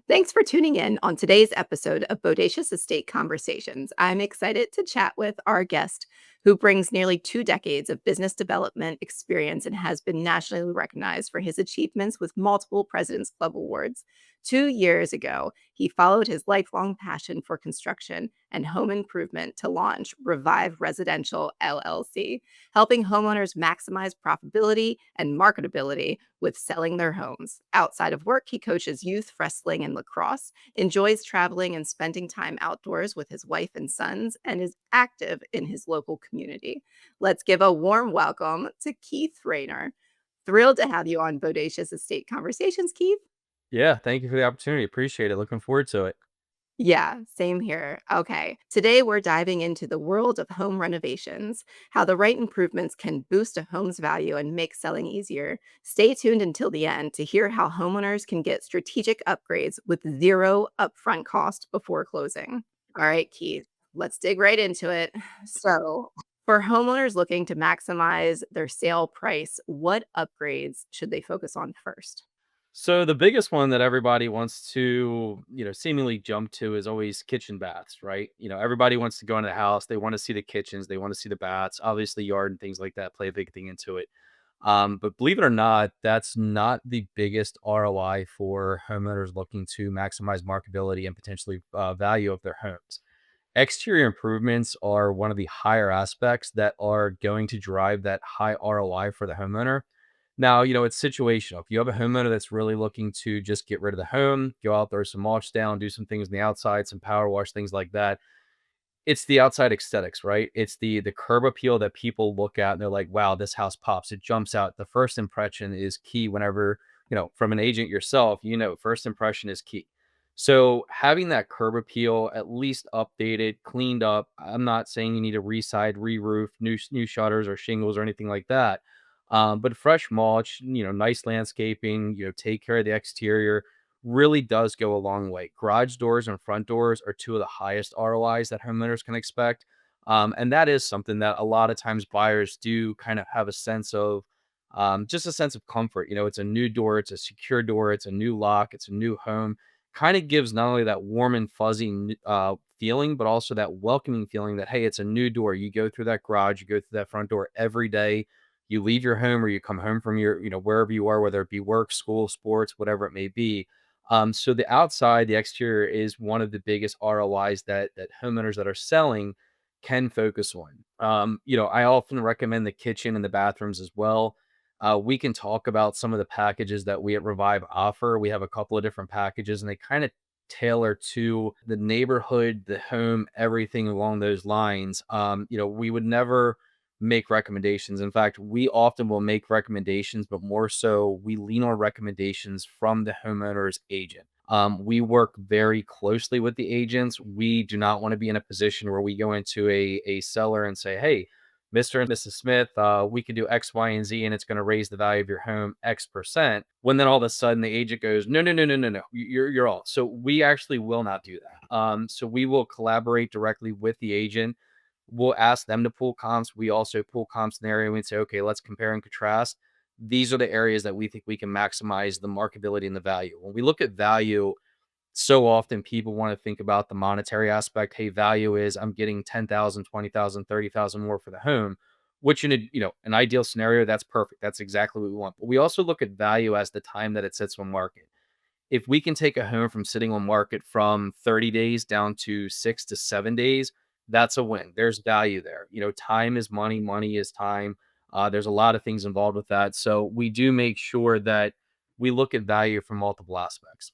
Thanks for tuning in on today's episode of Bodacious Estate Conversations. I'm excited to chat with our guest, who brings nearly 2 decades of business development experience and has been nationally recognized for his achievements with multiple President's Club awards. 2 years ago, he followed his lifelong passion for construction and home improvement to launch Revive Residential LLC, helping homeowners maximize profitability and marketability with selling their homes. Outside of work, he coaches youth wrestling and lacrosse, enjoys traveling and spending time outdoors with his wife and sons, and is active in his local community. Let's give a warm welcome to Keith Raynor. Thrilled to have you on Bodacious Estate Conversations, Keith. Yeah, thank you for the opportunity. Appreciate it. Looking forward to it. Yeah, same here. Okay. Today, we're diving into the world of home renovations, how the right improvements can boost a home's value and make selling easier. Stay tuned until the end to hear how homeowners can get strategic upgrades with zero upfront cost before closing. All right, Keith, let's dig right into it. So, for homeowners looking to maximize their sale price, what upgrades should they focus on first? So the biggest one that everybody wants to, seemingly jump to is always kitchen baths, right? Everybody wants to go into the house. They want to see the kitchens. They want to see the baths. Obviously, yard and things like that play a big thing into it. But believe it or not, that's not the biggest ROI for homeowners looking to maximize marketability and potentially value of their homes. Exterior improvements are one of the higher aspects that are going to drive that high ROI for the homeowner. Now, it's situational. If you have a homeowner that's really looking to just get rid of the home, go out there, some mulch down, do some things on the outside, some power wash, things like that. It's the outside aesthetics, right? It's the curb appeal that people look at and they're like, wow, this house pops. It jumps out. The first impression is key whenever, from an agent yourself, first impression is key. So having that curb appeal at least updated, cleaned up. I'm not saying you need a re-side, re-roof, new shutters or shingles or anything like that. But fresh mulch, nice landscaping, take care of the exterior really does go a long way. Garage doors and front doors are two of the highest ROIs that homeowners can expect. And that is something that a lot of times buyers do kind of have a sense of, just a sense of comfort. It's a new door, it's a secure door, it's a new lock, it's a new home. Kind of gives not only that warm and fuzzy feeling, but also that welcoming feeling that, hey, it's a new door. You go through that garage, you go through that front door every day. You leave your home or you come home from your, wherever you are, whether it be work, school, sports, whatever it may be. So the outside, the exterior is one of the biggest ROIs that homeowners that are selling can focus on. I often recommend the kitchen and the bathrooms as well. We can talk about some of the packages that we at Revive offer. We have a couple of different packages, and they kind of tailor to the neighborhood, the home, everything along those lines. We would never make recommendations. In fact, we often will make recommendations, but more so we lean on recommendations from the homeowner's agent. We work very closely with the agents. We do not want to be in a position where we go into a seller and say, hey, Mr. and Mrs. Smith, we can do X, Y, and Z, and it's going to raise the value of your home X%. When then all of a sudden the agent goes, no, no, no, no, no, no, you're all. So we actually will not do that. So we will collaborate directly with the agent. We'll ask them to pull comps. We also pull comps in the area. And we say, okay, let's compare and contrast. These are the areas that we think we can maximize the marketability and the value. When we look at value, so often people want to think about the monetary aspect. Hey, value is I'm getting 10,000, 20,000, 30,000 more for the home, which in an ideal scenario, that's perfect. That's exactly what we want. But we also look at value as the time that it sits on market. If we can take a home from sitting on market from 30 days down to 6 to 7 days, that's a win. There's value there. Time is money, money is time. There's a lot of things involved with that. So we do make sure that we look at value from multiple aspects.